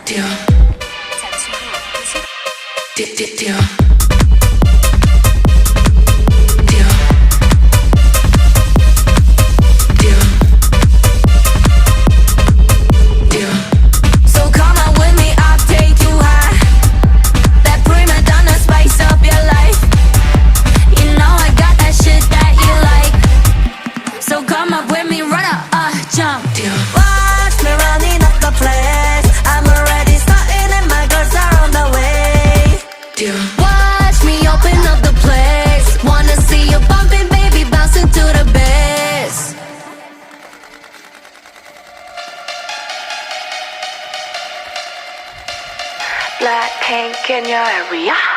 deal. Deal, deal, deal. Watch me open up the place. Wanna see you bumping, baby, bouncing to the bass. Black pink in your area.